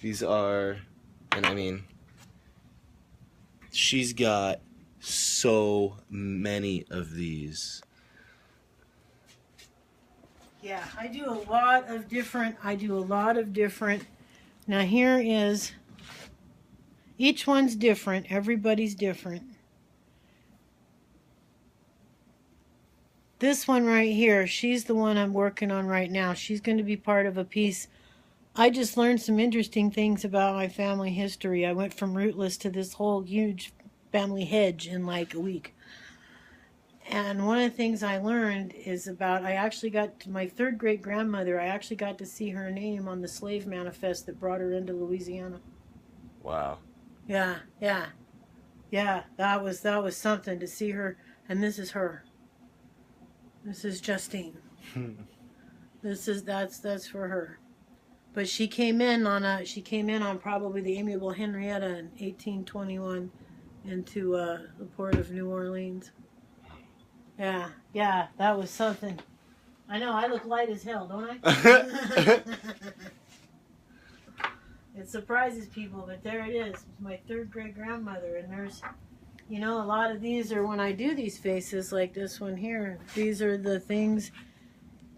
These are, and I mean, she's got so many of these. Yeah, I do a lot of different, now here is, each one's different, everybody's different. This one right here, she's the one I'm working on right now. She's going to be part of a piece. I just learned some interesting things about my family history. I went from rootless to this whole huge family hedge in like a week. And one of the things I learned is about, I actually got to my third great grandmother, I actually got to see her name on the slave manifest that brought her into Louisiana. Wow. Yeah, that was something to see her. And this is her. This is Justine. That's for her. But she came in on probably the Amiable Henrietta in 1821 into the port of New Orleans. Yeah, that was something. I know, I look light as hell, don't I? It surprises people, but there it is. It's my third great grandmother, and there's, a lot of these are, when I do these faces like this one here, these are the things,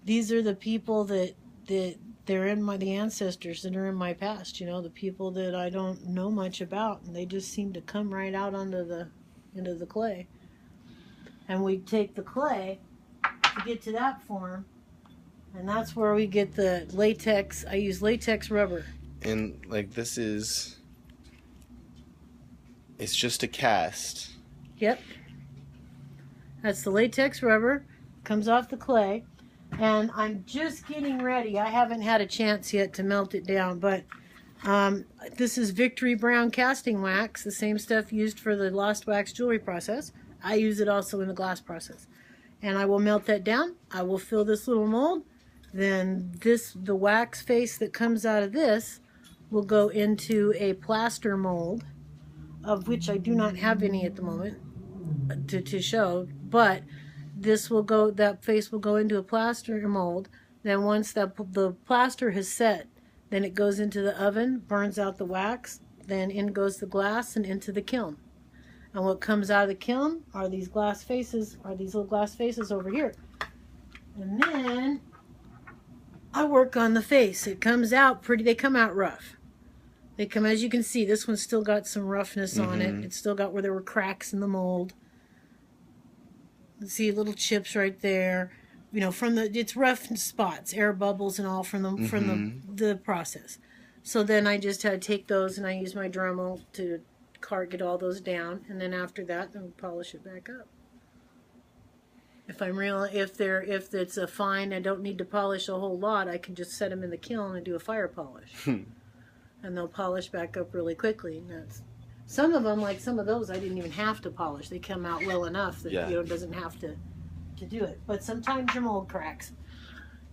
these are the people that they're in the ancestors that are in my past, the people that I don't know much about, and they just seem to come right out into the clay. And we take the clay to get to that form, and that's where we get the latex. I use latex rubber. And like it's just a cast. Yep. That's the latex rubber, comes off the clay, and I'm just getting ready. I haven't had a chance yet to melt it down, but this is Victory Brown casting wax, the same stuff used for the lost wax jewelry process. I use it also in the glass process. And I will melt that down. I will fill this little mold. Then the wax face that comes out of this will go into a plaster mold, of which I do not have any at the moment to show. But that face will go into a plaster mold. Then once the plaster has set, then it goes into the oven, burns out the wax, then in goes the glass and into the kiln. And what comes out of the kiln are these little glass faces over here. And then I work on the face. It comes out they come out rough. They come, as you can see, this one's still got some roughness on it. It's still got where there were cracks in the mold. See little chips right there. It's rough spots, air bubbles and all from the process. So then I just had to take those and I use my Dremel to get all those down, and then after that, then polish it back up. If it's a fine, I don't need to polish a whole lot. I can just set them in the kiln and do a fire polish, and they'll polish back up really quickly. And some of them, like some of those, I didn't even have to polish. They come out well enough that it doesn't have to do it. But sometimes your mold cracks.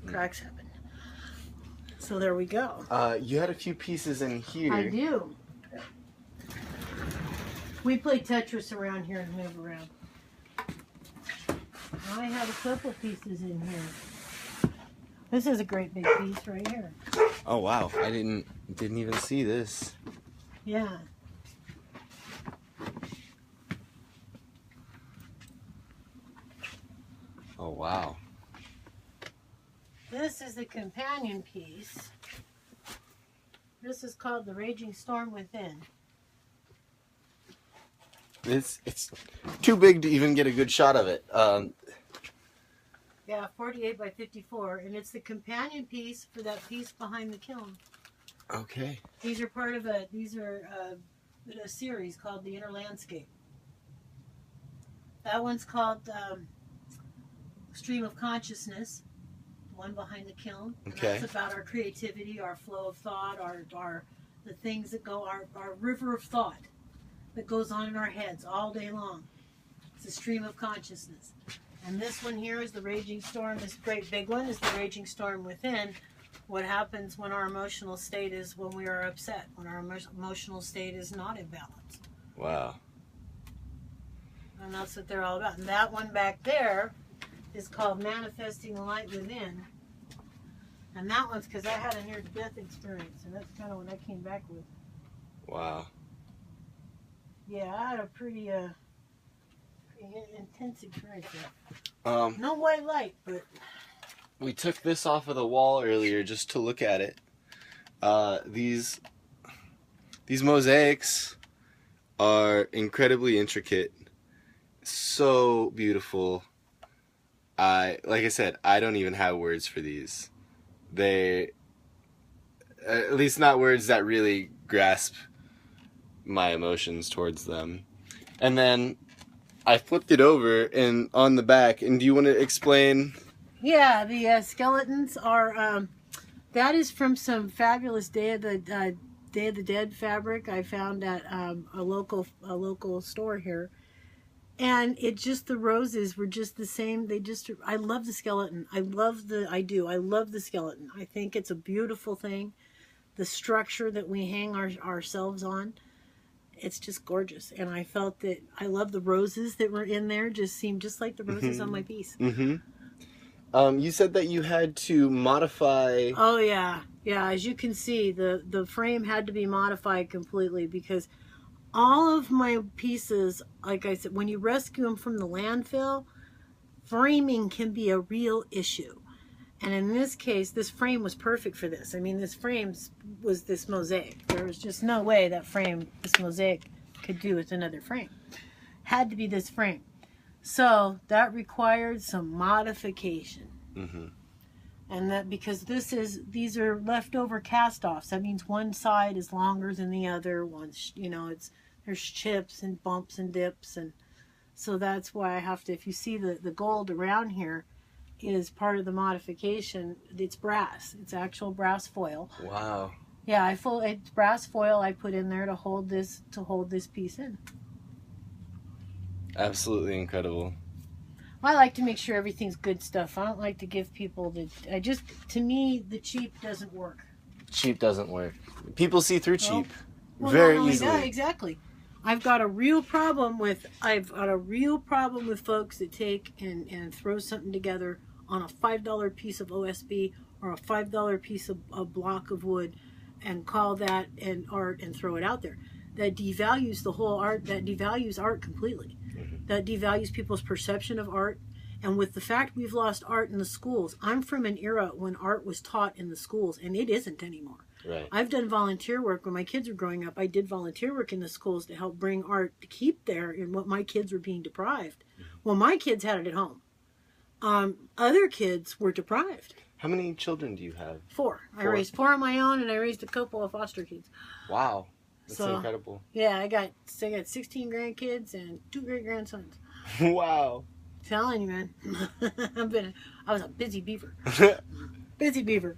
Cracks happen. So there we go. You had a few pieces in here. I do. We play Tetris around here and move around. I have a couple pieces in here. This is a great big piece right here. Oh wow! I didn't even see this. Yeah. Oh wow! This is the companion piece. This is called The Raging Storm Within. It's too big to even get a good shot of it. Yeah, 48 by 54, and it's the companion piece for that piece behind the kiln. Okay. These are part of a series called The Inner Landscape. That one's called Stream of Consciousness, the one behind the kiln. Okay. And that's about our creativity, our flow of thought, the things that go, our river of thought that goes on in our heads all day long. It's a stream of consciousness. And this one here is the Raging Storm. This great big one is the Raging Storm Within. What happens when our emotional state is when we are upset, when our emotional state is not imbalanced. Wow. And that's what they're all about. And that one back there is called Manifesting the Light Within. And that one's because I had a near-death experience, and that's kind of what I came back with. Wow. Yeah, I had a pretty intense experience there. No white light, but... We took this off of the wall earlier just to look at it. These mosaics are incredibly intricate. So beautiful. Like I said, I don't even have words for these. They, at least not words that really grasp my emotions towards them. And then I flipped it over, and on the back, and do you want to explain? Yeah, the skeletons are, that is from some fabulous Day of the Dead fabric I found at a local store here. And it just, the roses were just the same. I love the skeleton. I love the skeleton. I think it's a beautiful thing. The structure that we hang ourselves on, it's just gorgeous. And I felt that, I love the roses that were in there, just seemed just like the roses on my piece. You said that you had to modify... Oh, yeah. Yeah, as you can see, the frame had to be modified completely because all of my pieces, like I said, when you rescue them from the landfill, framing can be a real issue. And in this case, this frame was perfect for this. I mean, this frame was this mosaic. There was just no way this mosaic could do with another frame. Had to be this frame. So that required some modification. And that because these are leftover cast-offs. That means one side is longer than the other. There's chips and bumps and dips, and so that's why I have to. If you see the gold around here, is part of the modification. It's brass. It's actual brass foil. Wow. Yeah, it's brass foil I put in there to hold this piece in. Absolutely incredible. I like to make sure everything's good stuff. I don't like to give people to me, the cheap doesn't work. Cheap doesn't work. People see through cheap very easily. That, exactly. I've got a real problem with folks that take and throw something together on a $5 piece of OSB or a $5 piece of block of wood and call that an art and throw it out there. That devalues the whole art. That devalues art completely. That devalues people's perception of art. And with the fact we've lost art in the schools, I'm from an era when art was taught in the schools, and it isn't anymore. Right. I've done volunteer work when my kids were growing up. I did volunteer work in the schools to help bring art to keep there in what my kids were being deprived. Well, my kids had it at home. Other kids were deprived. How many children do you have? 4. I raised 4 on my own, and I raised a couple of foster kids. Wow. That's incredible. Yeah, I got 16 grandkids and 2 great-grandsons. Wow. Telling you, man. I was a busy beaver. Busy beaver.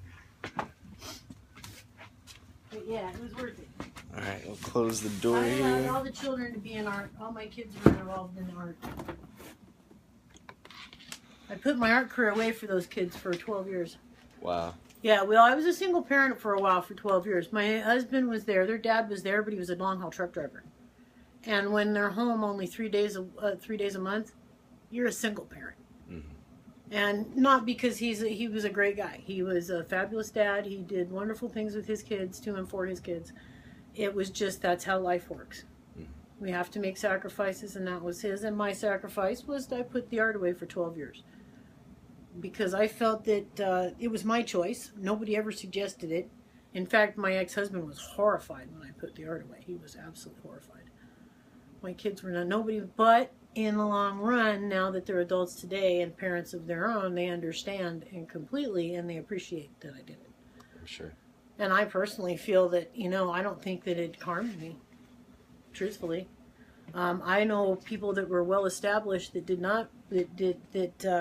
But yeah, it was worth it. All right, we'll close the door I here. allowed all the children to be in art. All my kids were involved in art. I put my art career away for those kids for 12 years. Wow. Yeah, well, I was a single parent for a while for 12 years. My husband was there. Their dad was there, but he was a long-haul truck driver. And when they're home only 3 days a month, you're a single parent. And not because he was a great guy. He was a fabulous dad. He did wonderful things with his kids, to and for his kids. It was just, that's how life works. We have to make sacrifices, and that was his. And my sacrifice was I put the art away for 12 years. Because I felt that it was my choice. Nobody ever suggested it. In fact, my ex-husband was horrified when I put the art away. He was absolutely horrified. My kids were nobody, but in the long run, now that they're adults today and parents of their own, they understand and completely, and they appreciate that I did it. For sure. And I personally feel that, I don't think that it harmed me, truthfully. I know people that were well established that did not,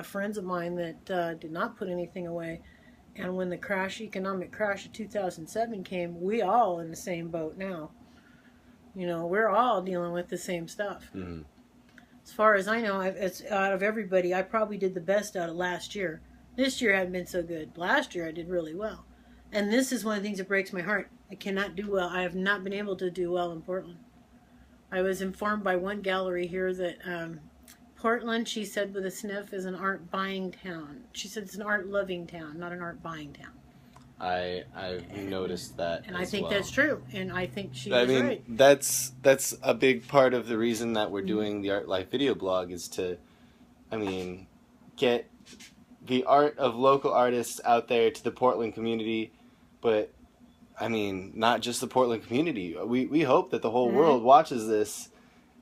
friends of mine that did not put anything away. And when the economic crash of 2007 came, we all in the same boat now. We're all dealing with the same stuff. As far as I know, it's out of everybody, I probably did the best out of last year. This year hadn't been so good. Last year I did really well. And this is one of the things that breaks my heart. I cannot do well. I have not been able to do well in Portland. I was informed by one gallery here that Portland, she said with a sniff, is an art buying town. She said it's an art loving town, not an art buying town. I've noticed that And I as think well. that's true. And I think she I is mean, right. that's a big part of the reason that we're doing the Art Life video blog is to, I mean, get the art of local artists out there to the Portland community, but I mean, not just the Portland community. We hope that the whole Mm-hmm. world watches this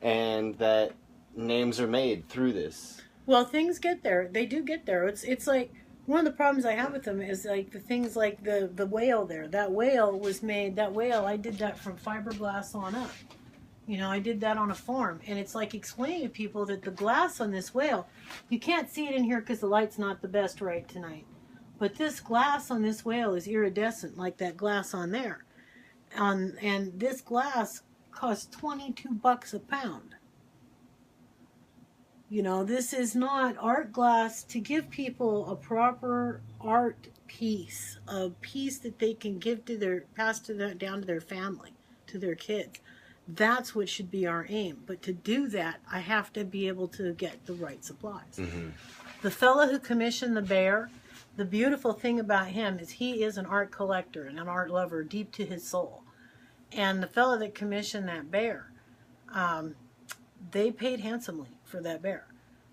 and that names are made through this. Well, things get there. They do get there. It's like one of the problems I have with them is like the things like the whale there. That whale was made. That whale, I did that from fiberglass on up. You know, I did that on a farm, and it's like explaining to people that the glass on this whale, you can't see it in here because the light's not the best right tonight. But this glass on this whale is iridescent, like that glass on there. And this glass costs $22 a pound. You know, this is not art glass to give people a proper art piece, a piece that they can give to their, pass to their, down to their family, to their kids. That's what should be our aim. But to do that, I have to be able to get the right supplies. Mm-hmm. The fellow who commissioned the bear, the beautiful thing about him is he is an art collector and an art lover deep to his soul. And the fellow that commissioned that bear, they paid handsomely for that bear.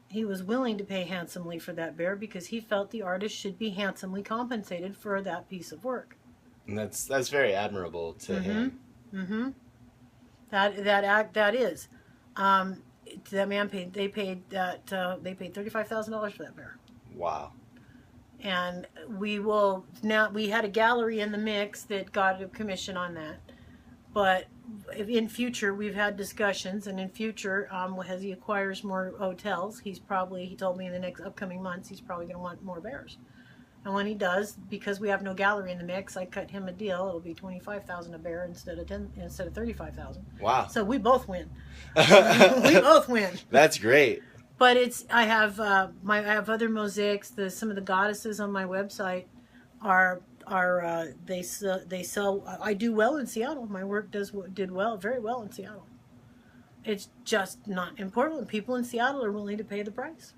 He was willing to pay handsomely for that bear because he felt the artist should be handsomely compensated for that piece of work. And that's very admirable to him. Mm-hmm. That is. That man paid. They paid $35,000 for that bear. Wow. And we will now. We had a gallery in the mix that got a commission on that, but in future we've had discussions, and in future, as he acquires more hotels, he told me in the next upcoming months he's probably going to want more bears. And when he does, because we have no gallery in the mix, I cut him a deal. It'll be $25,000 a bear instead of $35,000. Wow. So we both win. We both win. That's great. But I have other mosaics. Some of the goddesses on my website they sell. I do well in Seattle. My work did very well in Seattle. It's just not in Portland. People in Seattle are willing to pay the price.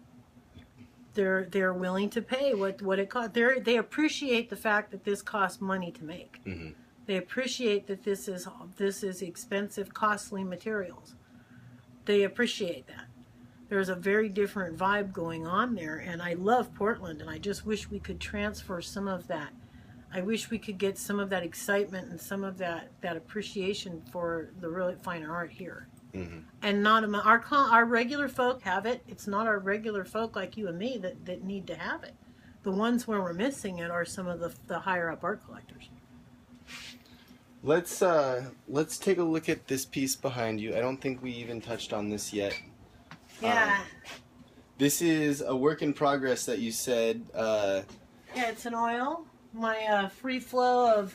They're willing to pay what it costs. They appreciate the fact that this costs money to make. Mm-hmm. They appreciate that this is expensive, costly materials. They appreciate that. There's a very different vibe going on there, and I love Portland, and I just wish we could transfer some of that. I wish we could get some of that excitement and some of that appreciation for the really fine art here. Mm-hmm. And not our regular folk have it. It's not our regular folk like you and me that need to have it. The ones where we're missing it are some of the higher up art collectors. Let's take a look at this piece behind you. I don't think we even touched on this yet. Yeah. This is a work in progress that you said. Yeah, it's an oil. My free flow of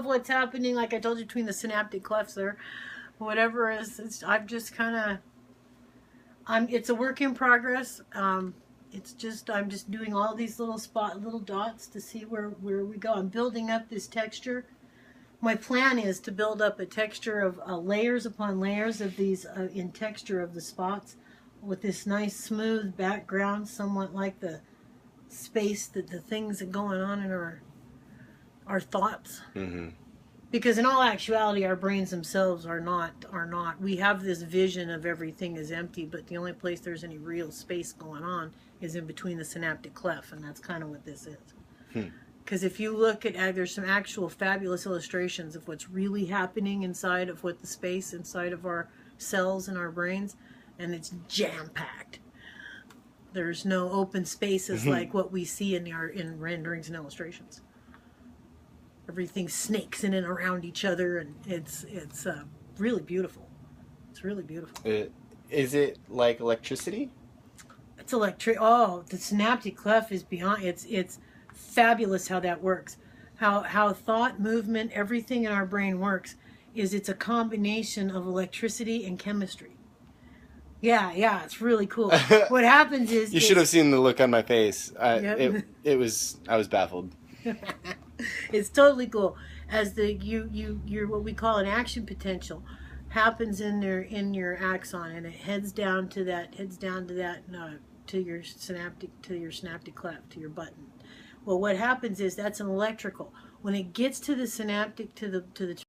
what's happening, like I told you, between the synaptic clefts there. Whatever I've just kind of, it's a work in progress. I'm just doing all these little dots to see where we go. I'm building up this texture. My plan is to build up a texture of layers upon layers of these in texture of the spots with this nice smooth background, somewhat like the space that the things are going on in our thoughts. Mm-hmm. Because in all actuality, our brains themselves are not. We have this vision of everything is empty, but the only place there's any real space going on is in between the synaptic cleft, and that's kind of what this is. Because if you look at, there's some actual fabulous illustrations of what's really happening inside of what the space inside of our cells in our brains, and it's jam-packed. There's no open spaces like what we see in renderings and illustrations. Everything snakes in and around each other, and it's really beautiful. It's really beautiful. Is it like electricity? It's electric. Oh, the synaptic cleft is beyond. It's fabulous how that works. How thought, movement, everything in our brain works. It's a combination of electricity and chemistry. Yeah, it's really cool. What happens is you should have seen the look on my face. Yep. I was baffled. It's totally cool. As your what we call an action potential happens in your axon, and it heads down to that to your synaptic cleft, to your button. Well, what happens is that's an electrical. When it gets to the synaptic, to the